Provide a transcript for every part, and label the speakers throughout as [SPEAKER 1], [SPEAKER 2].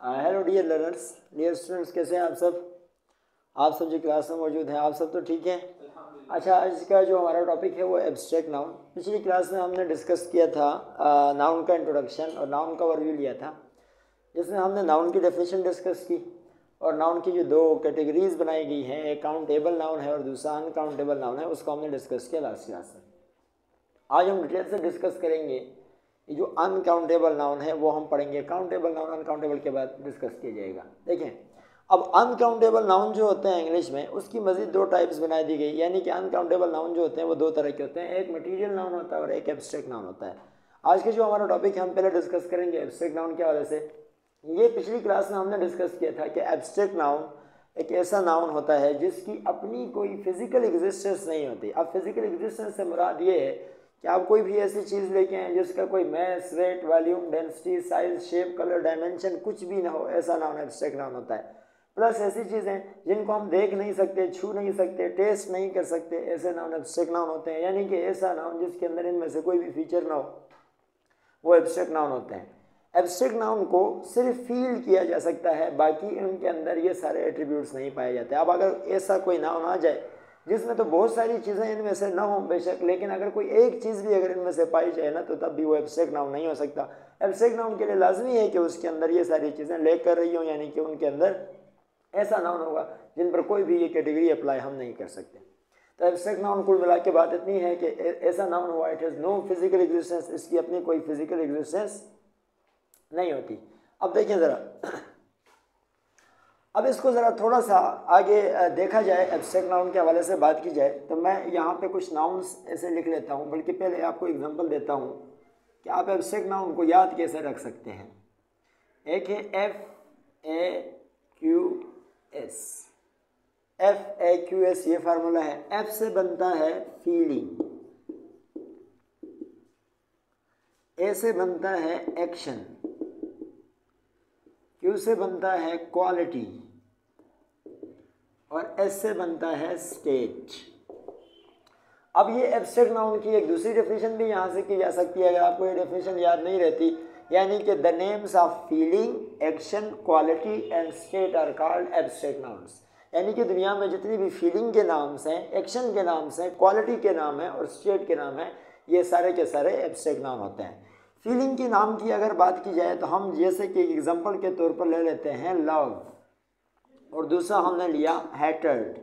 [SPEAKER 1] Hello dear learners, dear students, कैसे हैं आप सब? आप सब जो क्लास में मौजूद हैं, आप सब तो ठीक हैं? अच्छा, आज का जो हमारा टॉपिक है वो एब्स्ट्रैक्ट नाउन। पिछली क्लास में हमने डिस्कस किया था नाउन का इंट्रोडक्शन और नाउन का ओवरव्यू लिया था, जिसमें हमने नाउन की डेफिनेशन डिस्कस की और नाउन की जो दो कैटेगरीज बनाई गई हैं, एक काउंटेबल नाउन है और दूसरा अनकाउंटेबल नाउन है, उसको हमने डिस्कस किया लास्ट क्लास में। आज हम डिटेल से डिस्कस करेंगे ये जो अनकाउंटेबल नाउन है वो हम पढ़ेंगे। काउंटेबल नाउन अनकाउंटेबल के बाद डिस्कस किया जाएगा। देखें, अब अनकाउंटेबल नाउन जो होते हैं इंग्लिश में, उसकी मजीद दो टाइप्स बना दी गई। यानी कि अनकाउंटेबल नाउन जो होते हैं वो दो तरह के होते हैं, एक मटीरियल नाउन होता है और एक एब्स्ट्रैक्ट नाउन होता है। आज के जो हमारा टॉपिक है हम पहले डिस्कस करेंगे एब्स्ट्रैक्ट नाउन के हवाले से। ये पिछली क्लास में हमने डिस्कस किया था कि एब्स्ट्रैक्ट नाउन एक ऐसा नाउन होता है जिसकी अपनी कोई फिजिकल एग्जिस्टेंस नहीं होती। अब फिजिकल एग्जिस्टेंस से मुराद ये है कि आप कोई भी ऐसी चीज़ लेके आए जिसका कोई mass, weight, volume, density, size, shape, colour, dimension कुछ भी ना हो, ऐसा नाउन एब्स्ट्रैक्ट नाउन होता है। प्लस ऐसी चीज़ें जिनको हम देख नहीं सकते, छू नहीं सकते, टेस्ट नहीं कर सकते, ऐसे नाउन एब्स्ट्रैक्ट नाउन होते हैं। यानी कि ऐसा नाउन जिसके अंदर इनमें से कोई भी फीचर ना हो, वो एब्स्ट्रैक्ट नाउन होते हैं। एब्स्ट्रैक्ट नाउन को सिर्फ फील किया जा सकता है, बाकी उनके अंदर ये सारे एट्रीब्यूट्स नहीं पाए जाते। अब अगर ऐसा कोई नाउन आ जाए जिसमें तो बहुत सारी चीज़ें इनमें से ना हो बेशक, लेकिन अगर कोई एक चीज़ भी अगर इनमें से पाई जाए ना, तो तब भी वो एब्स्ट्रैक्ट नाउन नहीं हो सकता। एब्स्ट्रैक्ट नाउन के लिए लाजमी है कि उसके अंदर ये सारी चीज़ें ले कर रही हों, यानी कि उनके अंदर ऐसा नाउन होगा जिन पर कोई भी ये कैटेगरी अप्लाई हम नहीं कर सकते। तो एब्स्ट्रैक्ट नाउन कुल मिला के बात इतनी है कि ऐसा नाउन हुआ it has no physical existence, इसकी अपनी कोई फिजिकल एग्जिस्टेंस नहीं होती। अब देखें ज़रा, अब इसको ज़रा थोड़ा सा आगे देखा जाए, एब्स्ट्रैक्ट नाउन के हवाले से बात की जाए, तो मैं यहाँ पे कुछ नाउन्स ऐसे लिख लेता हूँ, बल्कि पहले आपको एग्जांपल देता हूँ कि आप एब्स्ट्रैक्ट नाउन को याद कैसे रख सकते हैं। एक है FAQS। FAQS ये फार्मूला है। F से बनता है फीलिंग, A से बनता है एक्शन, Q से बनता है क्वालिटी और S से बनता है स्टेट। अब ये एब्स्ट्रैक्ट नाउन की एक दूसरी डेफिनेशन भी यहाँ से की जा सकती है, अगर आपको ये डेफिनेशन याद नहीं रहती। यानी कि the names of feeling, action, quality and state are called abstract nouns. यानी कि दुनिया में जितनी भी फीलिंग के नाम्स हैं, एक्शन के नाम्स हैं, क्वालिटी के नाम हैं और स्टेट के नाम हैं, ये सारे के सारे एब्स्ट्रैक्ट नाउन होते हैं। फीलिंग के नाम की अगर बात की जाए तो हम जैसे कि एग्जांपल के तौर पर ले लेते हैं लव, और दूसरा हमने लिया हैटर्ड,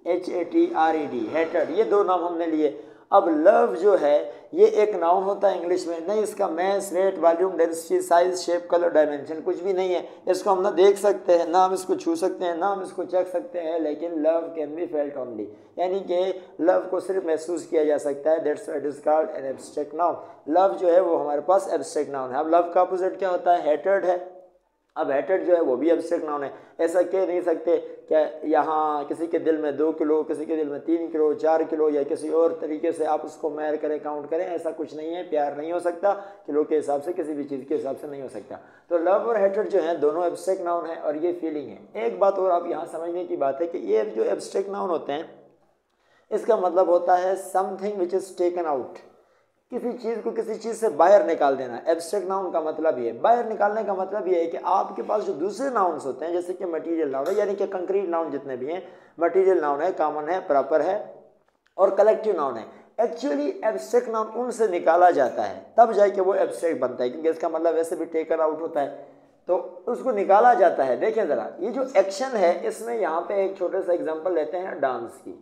[SPEAKER 1] HATRED, हैटर्ड। ये दो नाम हमने लिए। अब लव जो है ये एक नाउन होता है इंग्लिश में, नहीं इसका mass, weight, volume, density, size, shape, colour, dimension कुछ भी नहीं है। इसको हम ना देख सकते हैं, ना हम इसको छू सकते हैं, ना हम इसको चख सकते हैं, लेकिन love can be felt only, यानी कि लव को सिर्फ महसूस किया जा सकता है। That's why it is called an abstract noun. Love जो है वो हमारे पास एब्स्ट्रैक्ट नाउन है। अब लव का अपोजिट क्या होता है? हैटर्ड है। अब हैटर्ड जो है वो भी एब्स्ट्रैक्ट नाउन है। ऐसा कह नहीं सकते क्या यहाँ किसी के दिल में 2 किलो, किसी के दिल में 3 किलो, 4 किलो, या किसी और तरीके से आप उसको मेजर करें, काउंट करें, ऐसा कुछ नहीं है। प्यार नहीं हो सकता किलो के हिसाब से, किसी भी चीज़ के हिसाब से नहीं हो सकता। तो लव और हैटर्ड जो है दोनों एब्स्ट्रैक्ट नाउन है और ये फीलिंग है। एक बात और आप यहाँ समझने की बात है कि ये जो एब्स्ट्रैक्ट नाउन होते हैं इसका मतलब होता है something which is taken out, किसी चीज़ को किसी चीज़ से बाहर निकाल देना। एब्स्ट्रैक्ट नाउन का मतलब ये है। बाहर निकालने का मतलब ये है कि आपके पास जो दूसरे नाउन्स होते हैं, जैसे कि मटेरियल नाउन है, यानी कि कंक्रीट नाउन जितने भी हैं, मटेरियल नाउन है, कॉमन है, प्रॉपर है और कलेक्टिव नाउन है। एक्चुअली एब्स्ट्रैक्ट नाउन उनसे निकाला जाता है, तब जाके वो एब्स्ट्रैक्ट बनता है, क्योंकि इसका मतलब वैसे भी टेकन आउट होता है, तो उसको निकाला जाता है। देखें ज़रा, ये जो एक्शन है इसमें यहाँ पे एक छोटे सा एग्जाम्पल लेते हैं डांस की,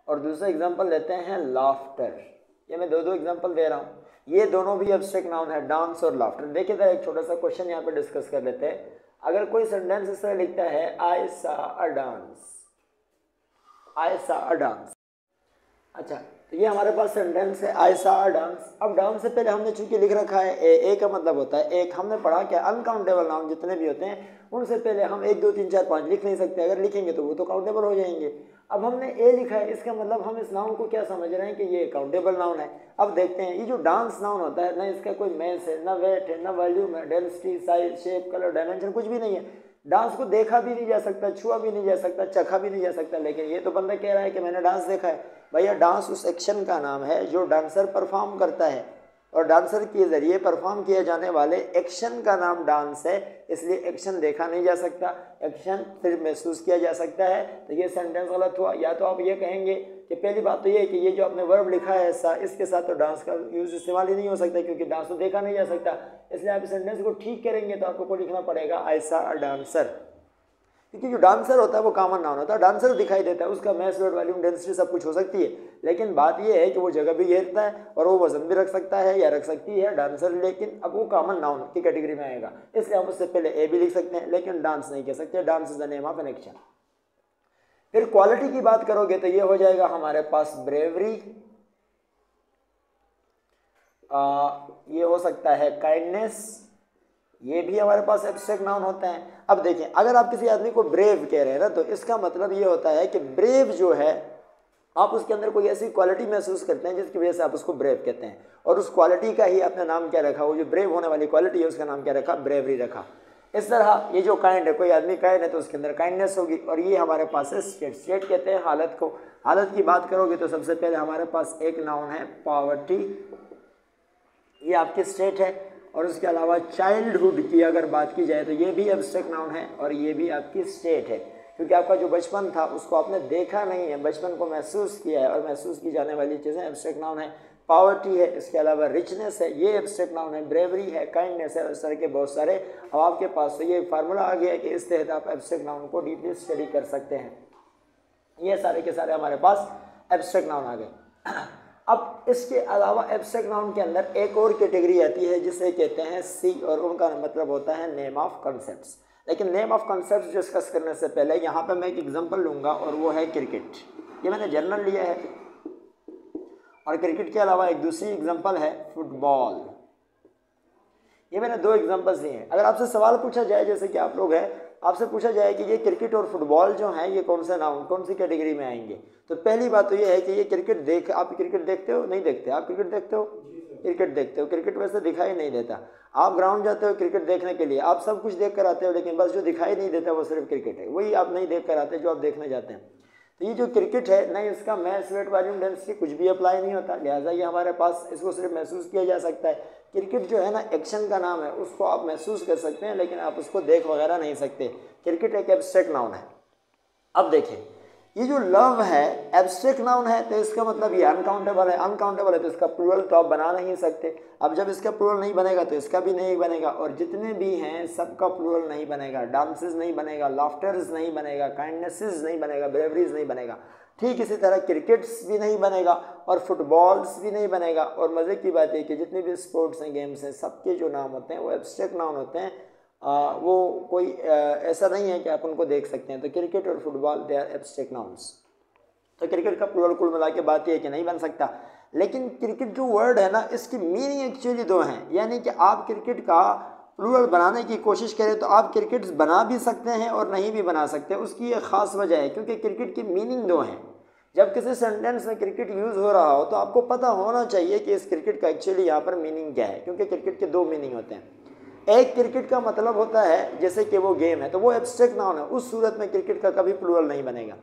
[SPEAKER 1] और दूसरा एग्जाम्पल लेते हैं लाफ्टर। ये मैं दो एग्जांपल दे रहा हूँ, ये दोनों भी एब्स्ट्रैक्ट नाउन है, डांस और लाफ्टर। देखिए जरा एक छोटा सा क्वेश्चन यहाँ पे डिस्कस कर लेते हैं। अगर कोई सेंटेंस इस तरह लिखता है आई सा अ डांस, आई सा अ डांस। अच्छा, तो ये हमारे पास सेंटेंस है आई सा अ डांस। अब डांस से पहले हमने चूंकि लिख रखा है ए का मतलब होता है एक। हमने पढ़ा कि अनकाउंटेबल नाउन जितने भी होते हैं उनसे पहले हम 1 2 3 4 5 लिख नहीं सकते। अगर लिखेंगे तो वो तो काउंटेबल हो जाएंगे। अब हमने ए लिखा है, इसका मतलब हम इस नाउन को क्या समझ रहे हैं कि ये काउंटेबल नाउन है। अब देखते हैं, ये जो डांस नाउन होता है ना, इसका कोई मैस है, ना वेट है, ना वॉल्यूम है, density, size, shape, colour, dimension कुछ भी नहीं है। डांस को देखा भी नहीं जा सकता, छुआ भी नहीं जा सकता, चखा भी नहीं जा सकता, लेकिन ये तो बंदा कह रहा है कि मैंने डांस देखा है। भैया डांस उस एक्शन का नाम है जो डांसर परफॉर्म करता है। और डांसर के जरिए परफॉर्म किए जाने वाले एक्शन का नाम डांस है, इसलिए एक्शन देखा नहीं जा सकता, एक्शन सिर्फ महसूस किया जा सकता है। तो ये सेंटेंस गलत हुआ। या तो आप ये कहेंगे कि पहली बात तो ये है कि ये जो आपने वर्ब लिखा है ऐसा, इसके साथ तो डांस का यूज इस्तेमाल ही नहीं हो सकता क्योंकि डांस तो देखा नहीं जा सकता, इसलिए आप इस सेंटेंस को ठीक करेंगे तो आपको लिखना पड़ेगा आई सॉ अ डांसर, क्योंकि जो डांसर होता है वो कॉमन नाउन होता है, डांसर दिखाई देता है, उसका मैस, वेट, वॉल्यूम, डेंसिटी सब कुछ हो सकती है, लेकिन बात ये है कि वो जगह भी घेरता है और वो वजन भी रख सकता है या रख सकती है डांसर, लेकिन अब वो कॉमन नाउन की कैटेगरी में आएगा, इसलिए हम उससे पहले ए भी लिख सकते हैं लेकिन डांस नहीं कह सकते। Dance is the name of an action. फिर क्वालिटी की बात करोगे तो ये हो जाएगा हमारे पास ब्रेवरी, ये हो सकता है काइंडनेस, ये भी हमारे पास एब्स्ट्रैक्ट नाउन होते हैं। अब देखिए, अगर आप किसी आदमी को ब्रेव कह रहे हैं ना, तो इसका मतलब ये होता है कि ब्रेव जो है आप उसके अंदर कोई ऐसी क्वालिटी महसूस करते हैं जिसकी वजह से आप उसको ब्रेव कहते हैं, और उस क्वालिटी का ही आपने नाम क्या रखा, वो जो ब्रेव होने वाली क्वालिटी है उसका नाम क्या रखा, ब्रेवरी रखा। इस तरह ये जो काइंड है, कोई आदमी काइंड है तो उसके अंदर काइंडनेस होगी, और ये हमारे पास है स्टेट। स्टेट कहते हैं हालत को। हालत की बात करोगे तो सबसे पहले हमारे पास एक नाउन है पॉवर्टी, ये आपकी स्टेट है, और उसके अलावा चाइल्डहुड की अगर बात की जाए तो ये भी एब्स्ट्रैक्ट नाउन है और ये भी आपकी स्टेट है, क्योंकि आपका जो बचपन था उसको आपने देखा नहीं है, बचपन को महसूस किया है, और महसूस की जाने वाली चीज़ें एब्स्ट्रैक्ट नाउन है। पॉवर्टी है, इसके अलावा रिचनेस है, ये एब्स्ट्रैक्ट नाउन है, ब्रेवरी है, काइंडनेस है, इस तरह के बहुत सारे। अब आपके पास तो ये फार्मूला आ गया है कि इस तहत आप एब्स्ट्रैक्ट नाउन को डीपली स्टडी कर सकते हैं। ये सारे के सारे हमारे पास एब्स्ट्रैक्ट नाउन आ गए। अब इसके अलावा एब्स्ट्रैक्ट नाउन के अंदर एक और कैटेगरी आती है जिसे कहते हैं सी, और उनका मतलब होता है नेम ऑफ कॉन्सेप्ट्स। लेकिन नेम ऑफ कॉन्सेप्ट्स डिस्कस करने से पहले यहाँ पे मैं एक एग्जांपल लूँगा, और वो है क्रिकेट। ये मैंने जनरल लिया है, और क्रिकेट के अलावा एक दूसरी एग्जांपल है फुटबॉल। ये मैंने दो एग्जांपल्स दिए हैं। अगर आपसे सवाल पूछा जाए, जैसे कि आप लोग हैं, आपसे पूछा जाए कि ये क्रिकेट और फुटबॉल जो हैं ये कौन से नाउन, कौन सी कैटेगरी में आएंगे, तो पहली बात तो ये है कि ये क्रिकेट आप क्रिकेट देखते हो, नहीं देखते? आप क्रिकेट देखते हो? क्रिकेट देखते हो। क्रिकेट वैसे दिखाई नहीं देता, आप ग्राउंड जाते हो क्रिकेट देखने के लिए, आप सब कुछ देख कर आते हो, लेकिन बस जो दिखाई नहीं देता वो सिर्फ क्रिकेट है, वही आप नहीं देख कर आते जो आप देखने जाते हैं। तो ये जो क्रिकेट है, नहीं इसका मैस, वेट, वॉल्यूम, डेंसिटी कुछ भी अप्लाई नहीं होता, लिहाजा ये हमारे पास इसको सिर्फ महसूस किया जा सकता है। क्रिकेट जो है ना, एक्शन का नाम है, उसको आप महसूस कर सकते हैं लेकिन आप उसको देख वगैरह नहीं सकते। क्रिकेट एक एब्स्ट्रैक्ट नाउन है। अब देखें, ये जो लव है एब्स्ट्रैक्ट नाउन है, तो इसका मतलब ये अनकाउंटेबल है। अनकाउंटेबल है तो इसका प्लूरल तो आप बना नहीं सकते। अब जब इसका प्लूरल नहीं बनेगा तो इसका भी नहीं बनेगा, और जितने भी हैं सबका प्लूरल नहीं बनेगा। डांसेस नहीं बनेगा, लाफ्टर्स नहीं बनेगा, काइंडनेसेस नहीं बनेगा, ब्रेवरीज नहीं बनेगा। ठीक इसी तरह क्रिकेट्स भी नहीं बनेगा और फुटबॉल्स भी नहीं बनेगा। और मज़े की बात है कि जितने भी स्पोर्ट्स हैं, गेम्स हैं, सबके जो नाम होते हैं वो एब्स्ट्रैक्ट नाउन होते हैं। वो कोई ऐसा नहीं है कि आप उनको देख सकते हैं। तो क्रिकेट और football they are abstract nouns. तो क्रिकेट का प्लूरल कुल मिला के बात यह है कि नहीं बन सकता। लेकिन क्रिकेट जो वर्ड है ना, इसकी मीनिंग एक्चुअली दो हैं, यानी कि आप क्रिकेट का प्लूरल बनाने की कोशिश करें तो आप क्रिकेट बना भी सकते हैं और नहीं भी बना सकते। उसकी एक ख़ास वजह है, क्योंकि क्रिकेट की मीनिंग दो हैं। जब किसी सेंटेंस में क्रिकेट यूज़ हो रहा हो तो आपको पता होना चाहिए कि इस क्रिकेट का एक्चुअली यहाँ पर मीनिंग क्या है, क्योंकि क्रिकेट के दो मीनिंग होते हैं। एक क्रिकेट का मतलब होता है जैसे कि वो गेम है, तो वो एब्स्ट्रैक्ट नाउन है, उस सूरत में क्रिकेट का कभी प्लूरल नहीं बनेगा।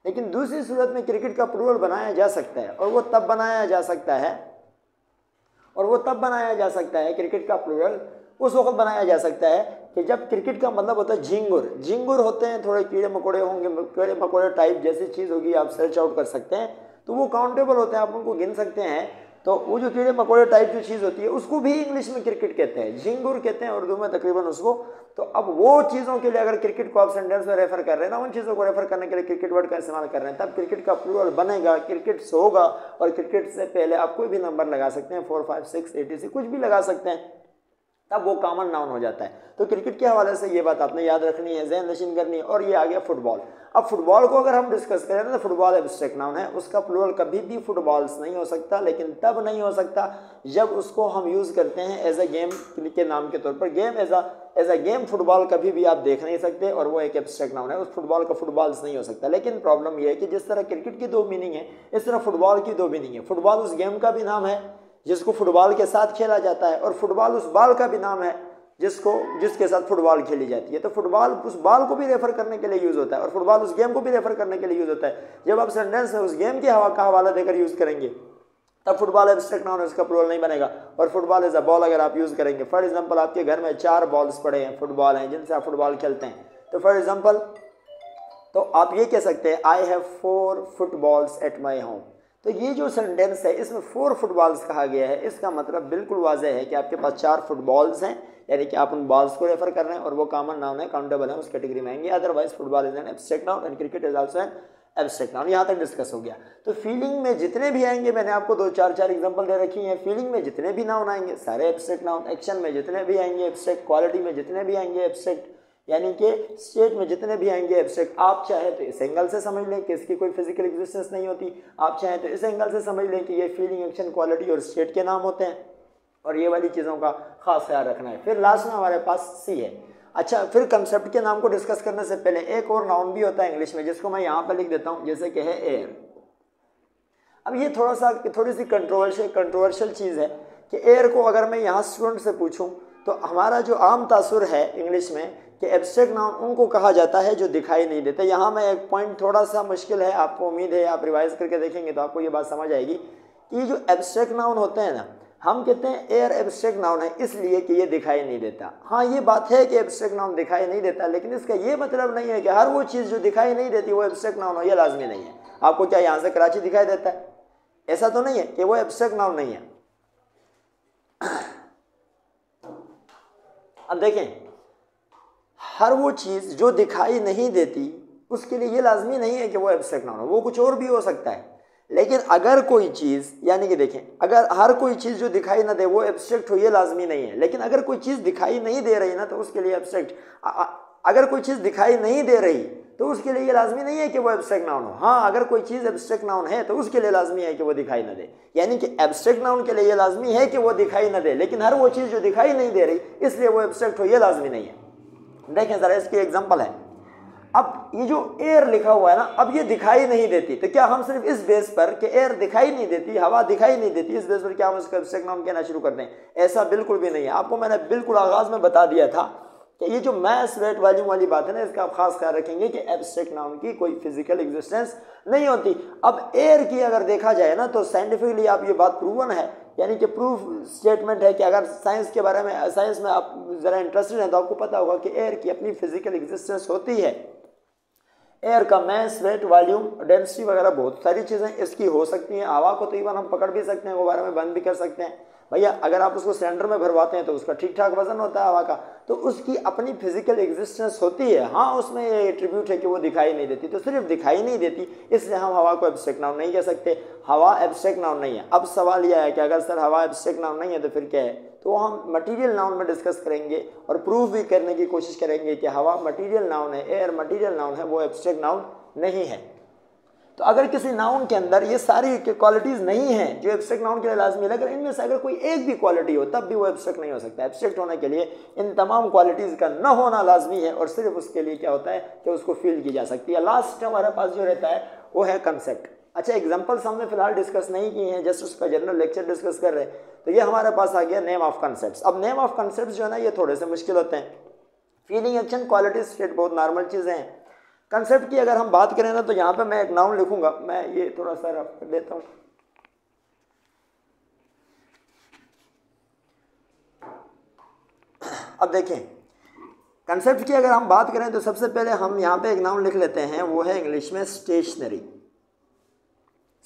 [SPEAKER 1] लेकिन दूसरी सूरत में क्रिकेट का प्लूरल बनाया जा सकता है, और वो तब बनाया जा सकता है, क्रिकेट का प्लूरल उस वक्त बनाया जा सकता है कि जब क्रिकेट का मतलब होता है झिंगुर। झिंगुर होते हैं थोड़े कीड़े मकोड़े होंगे, कीड़े मकोड़े टाइप जैसी चीज़ होगी, आप सर्च आउट कर सकते हैं, तो वो काउंटेबल होते हैं, आप उनको गिन सकते हैं। तो वो जो कीड़े मकोड़े टाइप जो चीज़ होती है उसको भी इंग्लिश में क्रिकेट कहते हैं, झिंगुर कहते हैं उर्दू में तकरीबन उसको। तो अब वो चीज़ों के लिए अगर क्रिकेट को आप सेंटेंस में रेफर कर रहे हैं ना, उन चीज़ों को रेफर करने के लिए क्रिकेट वर्ड का इस्तेमाल कर रहे हैं, तब क्रिकेट का प्लूरल बनेगा, क्रिकेट्स होगा। और क्रिकेट से पहले आप कोई भी नंबर लगा सकते हैं, 4, 5, 6, 80 कुछ भी लगा सकते हैं, तब वो कॉमन नाउन हो जाता है। तो क्रिकेट के हवाले से ये बात आपने याद रखनी है, ज़हन नशीन करनी है। और ये आ गया फुटबॉल। अब फुटबॉल को अगर हम डिस्कस करें ना, तो फुटबॉल एब्स्ट्रैक्ट नाउन है, उसका प्लूरल कभी भी फुटबॉल्स नहीं हो सकता, लेकिन तब नहीं हो सकता जब उसको हम यूज़ करते हैं एज अ गेम के नाम के तौर पर। Game as a game football कभी भी आप देख नहीं सकते, और वो एक एब्स्ट्रैक्ट नाउन है, उस फुटबॉल का फुटबॉल्स नहीं हो सकता। लेकिन प्रॉब्लम ये है कि जिस तरह क्रिकेट की दो मीनिंग है, इस तरह फुटबॉल की दो मीनिंग है। फुटबॉल उस गेम का भी नाम है जिसको फुटबॉल के साथ खेला जाता है, और फुटबॉल उस बॉल का भी नाम है जिसके साथ फुटबॉल खेली जाती है। तो फुटबॉल उस बॉल को भी रेफर करने के लिए यूज़ होता है, और फुटबॉल उस गेम को भी रेफर करने के लिए यूज़ होता है। जब आप सेंटेंस में उस गेम के का हवाला देकर यूज़ करेंगे तब फुटबॉल एब्स्ट्रैक्ट नाउन है, उसका प्लूरल नहीं बनेगा। और फुटबॉल इज अ बॉल अगर आप यूज करेंगे, फॉर एग्जांपल आपके घर में 4 बॉल्स पड़े हैं, फुटबॉल हैं जिनसे आप फुटबॉल खेलते हैं, तो फॉर एग्जांपल तो आप ये कह सकते हैं I have 4 footballs at my home. तो ये जो सेंटेंस है इसमें 4 फुटबॉल्स कहा गया है, इसका मतलब बिल्कुल वाजह है कि आपके पास 4 फुटबॉल्स हैं, यानी कि आप उन बॉल्स को रेफर कर रहे हैं और वो कॉमन नाउन है, काउंटेबल है, उस कैटेगरी में आएंगे। Otherwise football is an abstract noun and cricket is also an abstract noun. यहाँ तक डिस्कस हो गया। तो फीलिंग में जितने भी आएंगे, मैंने आपको 2-4 एग्जांपल दे रखी हैं, फीलिंग में जितने भी नाउन आएंगे सारे एब्स्ट्रैक्ट नाउन, एक्शन में जितने भी आएंगे एब्स्ट्रैक्ट, क्वालिटी में जितने भी आएंगे एब्स्ट्रैक्ट, यानी कि स्टेट में जितने भी आएंगे एब्स्ट्रैक्ट। आप चाहे तो इस एंगल से समझ लें कि इसकी कोई फिजिकल एग्जिस्टेंस नहीं होती, आप चाहे तो इस एंगल से समझ लें कि ये फीलिंग, एक्शन, क्वालिटी और स्टेट के नाम होते हैं, और ये वाली चीज़ों का खास ख्याल रखना है। फिर लास्ट में हमारे पास सी है। अच्छा, फिर कंसेप्ट के नाम को डिस्कस करने से पहले एक और नाउन भी होता है इंग्लिश में, जिसको मैं यहाँ पर लिख देता हूँ, जैसे कि है एयर। अब ये थोड़ी सी कंट्रोवर्शियल चीज़ है कि एयर को अगर मैं यहाँ स्टूडेंट से पूछूं तो हमारा जो आम तासुर है इंग्लिश में कि एब्स्ट्रैक्ट नाउन उनको कहा जाता है जो दिखाई नहीं देते। यहाँ मैं एक पॉइंट थोड़ा सा मुश्किल है, आपको उम्मीद है आप रिवाइज करके देखेंगे तो आपको ये बात समझ आएगी कि जो एब्स्ट्रैक्ट नाउन होते हैं ना, हम कहते हैं एयर एब्स्ट्रैक्ट नाउन है इसलिए कि ये दिखाई नहीं देता। हाँ, ये बात है कि एब्स्ट्रैक्ट नाउन दिखाई नहीं देता, लेकिन इसका ये मतलब नहीं है कि हर वो चीज़ जो दिखाई नहीं देती वो एब्स्ट्रैक्ट नाउन हो, ये लाजमी नहीं है। आपको क्या यहाँ से कराची दिखाई देता है? ऐसा तो नहीं है कि वो एब्स्ट्रैक्ट नाउन नहीं है। अब देखें, हर वो चीज़ जो दिखाई नहीं देती उसके लिए ये लाजमी नहीं है कि वो एब्स्ट्रैक्ट नाउन हो, वो कुछ और भी हो सकता है। लेकिन अगर कोई चीज़, यानी कि देखें, अगर हर कोई चीज़ जो दिखाई ना दे वो एब्स्ट्रैक्ट हो, ये लाजमी नहीं है। लेकिन अगर कोई चीज़ दिखाई नहीं दे रही ना तो उसके लिए एब्स्ट्रैक्ट, अगर कोई चीज़ दिखाई नहीं दे रही तो उसके लिए ये लाजमी नहीं है कि वो एब्स्ट्रैक्ट नाउन हो। हाँ, अगर कोई चीज़ एब्स्ट्रैक्ट नाउन है तो उसके लिए लाजमी है कि वो दिखाई ना दे, यानी कि एब्स्ट्रैक्ट नाउन के लिए ये लाजमी है कि वो दिखाई ना दे, लेकिन हर वो चीज़ जो दिखाई नहीं दे रही इसलिए वो एब्स्ट्रैक्ट हो, ये लाजमी नहीं है। देखें ज़रा, इसकी एग्जाम्पल है। अब ये जो एयर लिखा हुआ है ना, अब ये दिखाई नहीं देती, तो क्या हम सिर्फ इस बेस पर कि एयर दिखाई नहीं देती, हवा दिखाई नहीं देती, इस बेस पर क्या हम इसका एब्स्ट्रैक्ट नाउन कहना शुरू कर दें? ऐसा बिल्कुल भी नहीं है। आपको मैंने बिल्कुल आगाज़ में बता दिया था कि ये जो मैस वेट वॉल्यूम वाली बात है ना, इसका आप खास ख्याल रखेंगे कि एब्स्ट्रैक्ट नाउन की कोई फिजिकल एग्जिस्टेंस नहीं होती। अब एयर की अगर देखा जाए ना तो साइंटिफिकली आप ये बात प्रूवन है, यानी कि प्रूफ स्टेटमेंट है कि अगर साइंस के बारे में, साइंस में आप ज़रा इंटरेस्टेड हैं तो आपको पता होगा कि एयर की अपनी फिजिकल एग्जिस्टेंस होती है। एयर का मैस, वेट, वॉल्यूम, डेंसिटी वगैरह बहुत सारी चीज़ें इसकी हो सकती हैं। हवा को तो इवन हम पकड़ भी सकते हैं, वो बारे में बंद भी कर सकते हैं। भैया अगर आप उसको सिलेंडर में भरवाते हैं तो उसका ठीक ठाक वजन होता है हवा का, तो उसकी अपनी फिजिकल एग्जिस्टेंस होती है। हाँ, उसमें ये एट्रीब्यूट है कि वो दिखाई नहीं देती, तो सिर्फ दिखाई नहीं देती इसलिए हम हवा को एब्स्ट्रैक्ट नाउन नहीं कह सकते। हवा एब्स्ट्रैक्ट नाउन नहीं है। अब सवाल यह है कि अगर सर हवा एब्स्ट्रैक्ट नाउन नहीं है तो फिर क्या है? तो हम मटीरियल नाउन में डिस्कस करेंगे और प्रूफ भी करने की कोशिश करेंगे कि हवा मटीरियल नाउन है, एयर मटीरियल नाउन है, वो एब्स्ट्रैक्ट नाउन नहीं है। तो अगर किसी नाउन के अंदर ये सारी क्वालिटीज़ नहीं हैं जो एब्स्ट्रैक्ट नाउन के लिए लाजमी है, अगर इनमें से अगर कोई एक भी क्वालिटी हो तब भी वो एब्स्ट्रैक्ट नहीं हो सकता। एब्स्ट्रैक्ट होने के लिए इन तमाम क्वालिटीज़ का न होना लाजमी है और सिर्फ उसके लिए क्या होता है कि उसको फील की जा सकती है। लास्ट हमारे पास जो रहता है वो है कंसेप्ट। अच्छा, एग्जाम्पल्स हमने फिलहाल डिस्कस नहीं किए हैं, जस्ट उसका जनरल लेक्चर डिस्कस कर रहे हैं। तो ये हमारे पास आ गया नेम ऑफ कंसेप्ट। अब नेम ऑफ कंसेप्ट जो है ना, ये थोड़े से मुश्किल होते हैं। फीलिंग, एक्शन, क्वालिटी, स्टेट बहुत नॉर्मल चीज़ें हैं। कंसेप्ट की अगर हम बात करें ना तो यहाँ पे मैं एक नाउन लिखूंगा, मैं ये थोड़ा सा रफ कर देता हूँ। अब देखें, कंसेप्ट की अगर हम बात करें तो सबसे पहले हम यहाँ पे एक नाउन लिख लेते हैं, वो है इंग्लिश में स्टेशनरी।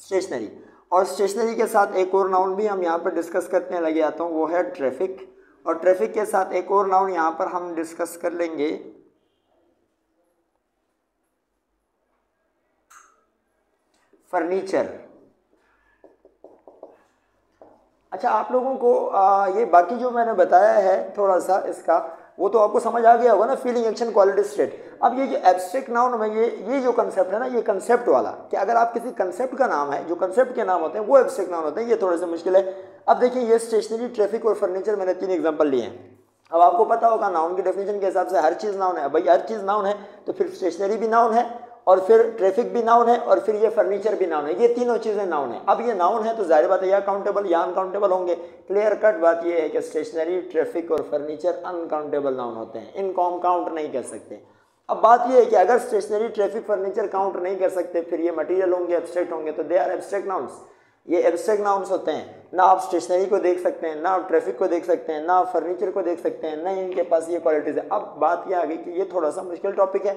[SPEAKER 1] स्टेशनरी, और स्टेशनरी के साथ एक और नाउन भी हम यहाँ पर डिस्कस करते हैं, लगे आता हूँ, वो है ट्रैफिक। और ट्रैफिक के साथ एक और नाउन यहाँ पर हम डिस्कस कर लेंगे, फर्नीचर। अच्छा, आप लोगों को ये बाकी जो मैंने बताया है थोड़ा सा इसका, वो तो आपको समझ आ गया होगा ना, फीलिंग, एक्शन, क्वालिटी, स्टेट। अब ये जो एब्स्ट्रैक्ट नाउन में ये जो कंसेप्ट है ना, ये कंसेप्ट वाला, कि अगर आप किसी कंसेप्ट का नाम है, जो कंसेप्ट के नाम होते हैं वो एब्स्ट्रैक्ट नाउन होते हैं, ये थोड़े से मुश्किल है। अब देखिए, ये स्टेशनरी, ट्रैफिक और फर्नीचर, मैंने 3 एग्जाम्पल लिए हैं। अब आपको पता होगा नाउन की डेफिनेशन के हिसाब से हर चीज़ नाउन है। भाई हर चीज़ नाउन है तो फिर स्टेशनरी भी नाउन है, और फिर ट्रैफिक भी नाउन है, और फिर ये फर्नीचर भी नाउन है। ये तीनों चीज़ें नाउन है। अब ये नाउन है तो जाहिर बात है या काउंटेबल या अनकाउंटेबल होंगे। क्लियर कट बात ये है कि स्टेशनरी, ट्रैफिक और फर्नीचर अनकाउंटेबल नाउन होते हैं, इनको हम काउंट नहीं कर सकते। अब बात ये है कि अगर स्टेशनरी, ट्रैफिक, फर्नीचर काउंट नहीं कर सकते, फिर ये मटीरियल होंगे, एब्स्ट्रैक्ट होंगे, तो दे आर एब्स्ट्रैक्ट नाउन्स। ये एब्स्ट्रैक्ट नाउन्स होते हैं। ना आप स्टेशनरी को देख सकते हैं, ना आप ट्रैफिक को देख सकते हैं, ना आप फर्नीचर को देख सकते हैं, ना इनके पास ये क्वालिटीज़ है। अब बात ये आ गई कि ये थोड़ा सा मुश्किल टॉपिक है।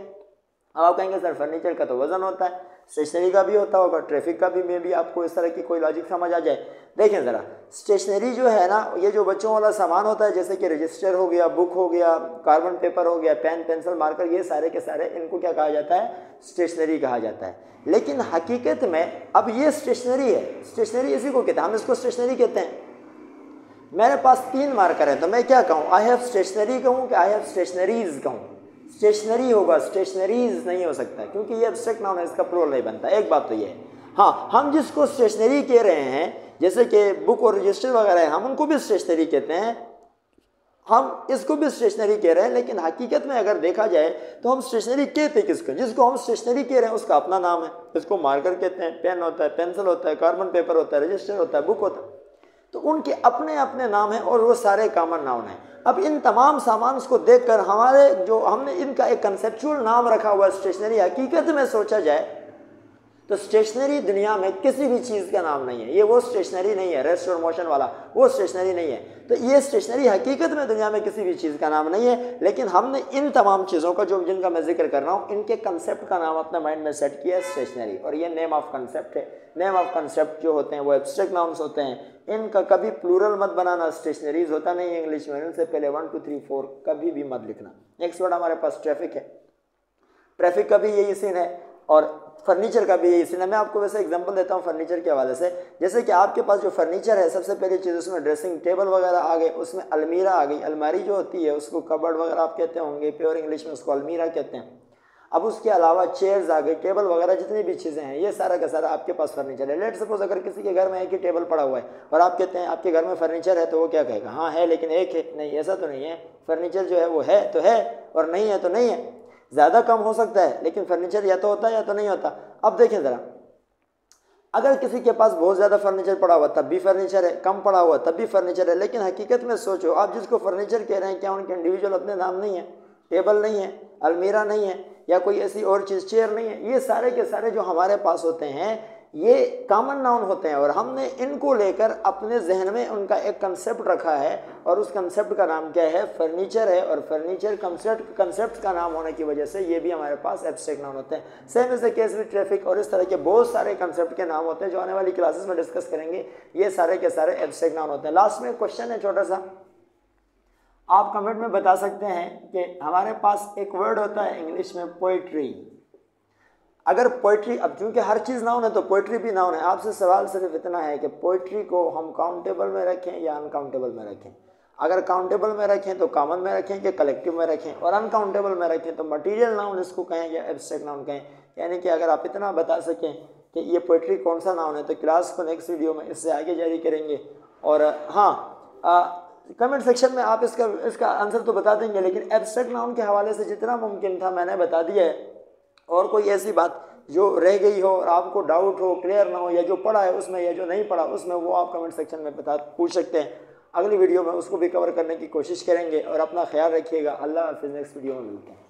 [SPEAKER 1] अब आप कहेंगे सर फर्नीचर का तो वजन होता है, स्टेशनरी का भी होता होगा, ट्रैफिक का भी, मे भी आपको इस तरह की कोई लॉजिक समझ आ जाए। देखें ज़रा, स्टेशनरी जो है ना, ये जो बच्चों वाला सामान होता है, जैसे कि रजिस्टर हो गया, बुक हो गया, कार्बन पेपर हो गया, पेन पेंसिल मार्कर, ये सारे के सारे इनको क्या कहा जाता है, स्टेशनरी कहा जाता है। लेकिन हकीकत में अब ये स्टेशनरी है, स्टेशनरी इसी को कहते हैं, हम इसको स्टेशनरी कहते हैं। मेरे पास 3 मार्कर है तो मैं क्या कहूँ, आई हैव स्टेशनरी कहूँ कि आई हैव स्टेशनरीज कहूँ? स्टेशनरी होगा, स्टेशनरीज नहीं हो सकता, क्योंकि ये एब्स्ट्रैक्ट नाउन है, इसका प्लूरल नहीं बनता। एक बात तो ये है। हाँ, हम जिसको स्टेशनरी कह रहे हैं, जैसे कि बुक और रजिस्टर वगैरह है, हम उनको भी स्टेशनरी कहते हैं, हम इसको भी स्टेशनरी कह रहे हैं। लेकिन हकीकत में अगर देखा जाए तो हम स्टेशनरी कहते किसको, जिसको हम स्टेशनरी कह रहे हैं उसका अपना नाम है। इसको मार्कर कहते हैं, पेन होता है, पेंसिल होता है, कार्बन पेपर होता है, रजिस्टर होता है, बुक होता है, तो उनके अपने अपने नाम हैं और वो सारे कॉमन नाउन हैं। अब इन तमाम सामान को देखकर हमारे जो हमने इनका एक कंसेप्चुअल नाम रखा हुआ स्टेशनरी, हकीकत में सोचा जाए तो स्टेशनरी दुनिया में किसी भी चीज़ का नाम नहीं है। ये वो स्टेशनरी नहीं है, रेस्ट और मोशन वाला वो स्टेशनरी नहीं है। तो ये स्टेशनरी हकीकत में दुनिया में किसी भी चीज़ का नाम नहीं है। लेकिन हमने इन तमाम चीज़ों का जो जिनका मैं जिक्र कर रहा हूँ, इनके कंसेप्ट का नाम अपने माइंड में सेट किया स्टेशनरी, और ये नेम ऑफ कंसेप्ट है। नेम ऑफ कंसेप्ट जो होते हैं वो एब्स्ट्रैक्ट नाउन्स होते हैं। इनका कभी प्लूरल मत बनाना, स्टेशनरीज होता नहीं है इंग्लिश में, इनसे पहले 1 2 3 4 कभी भी मत लिखना। नेक्स्ट वर्ड हमारे पास ट्रैफिक है। ट्रैफिक का भी यही सीन है और फर्नीचर का भी यही सीन है। मैं आपको वैसे एग्जांपल देता हूँ फर्नीचर के हवाले से। जैसे कि आपके पास जो फर्नीचर है, सबसे पहली चीज़ उसमें ड्रेसिंग टेबल वगैरह आ गए, उसमें अलमीरा आ गई। अलमारी जो होती है उसको कबर्ड वगैरह आप कहते होंगे, प्योर इंग्लिश में उसको अलमीरा कहते हैं। अब उसके अलावा चेयर्स आ गए, टेबल वगैरह जितनी भी चीज़ें हैं, ये सारा का सारा आपके पास फर्नीचर है। लेट सपोज अगर किसी के घर में एक ही टेबल पड़ा हुआ है और आप कहते हैं आपके घर में फर्नीचर है, तो वो क्या कहेगा, हाँ है लेकिन एक है। नहीं, ऐसा तो नहीं है। फर्नीचर जो है वो है तो है और नहीं है तो नहीं है। ज़्यादा कम हो सकता है लेकिन फर्नीचर या तो होता है या तो नहीं होता। अब देखें ज़रा, अगर किसी के पास बहुत ज़्यादा फर्नीचर पड़ा हुआ तब भी फर्नीचर है, कम पड़ा हुआ तब भी फर्नीचर है। लेकिन हकीकत में सोचो, आप जिसको फर्नीचर कह रहे हैं, क्या उनके इंडिविजुअल अपने नाम नहीं है? टेबल नहीं है, अलमीरा नहीं है, या कोई ऐसी और चीज़, चेयर नहीं है। ये सारे के सारे जो हमारे पास होते हैं ये कॉमन नाउन होते हैं और हमने इनको लेकर अपने जहन में उनका एक कंसेप्ट रखा है और उस कंसेप्ट का नाम क्या है, फर्नीचर है। और फर्नीचर कंसेप्ट का नाम होने की वजह से ये भी हमारे पास एब्स्ट्रैक्ट नाउन होते हैं। Same is the case with traffic और इस तरह के बहुत सारे कंसेप्ट के नाम होते हैं जो आने वाली क्लासेस में डिस्कस करेंगे। ये सारे के सारे एब्स्ट्रैक्ट नाउन होते हैं। लास्ट में क्वेश्चन है छोटा सा, आप कमेंट में बता सकते हैं कि हमारे पास एक वर्ड होता है इंग्लिश में पोइट्री। अगर पोइट्री, अब चूंकि हर चीज़ नाउन है तो पोइट्री भी नाउन है। आपसे सवाल सिर्फ इतना है कि पोइट्री को हम काउंटेबल में रखें या अनकाउंटेबल में रखें। अगर काउंटेबल में रखें तो कॉमन में रखें कि कलेक्टिव में रखें, और अनकाउंटेबल में रखें तो मटीरियल नाउन इसको कहें या एब्स्ट्रैक्ट नाउन कहें। यानी कि अगर आप इतना बता सकें कि ये पोइट्री कौन सा नाउन है तो क्लास को नेक्स्ट वीडियो में इससे आगे जारी करेंगे। और हाँ, कमेंट सेक्शन में आप इसका आंसर तो बता देंगे, लेकिन एब्स्ट्रैक्ट नाउन के हवाले से जितना मुमकिन था मैंने बता दिया है। और कोई ऐसी बात जो रह गई हो और आपको डाउट हो, क्लियर ना हो, या जो पढ़ा है उसमें या जो नहीं पढ़ा उसमें, वो आप कमेंट सेक्शन में पूछ सकते हैं। अगली वीडियो में उसको भी कवर करने की कोशिश करेंगे और अपना ख्याल रखिएगा। अल्लाह हाफिज़, नेक्स्ट वीडियो में मिलते हैं।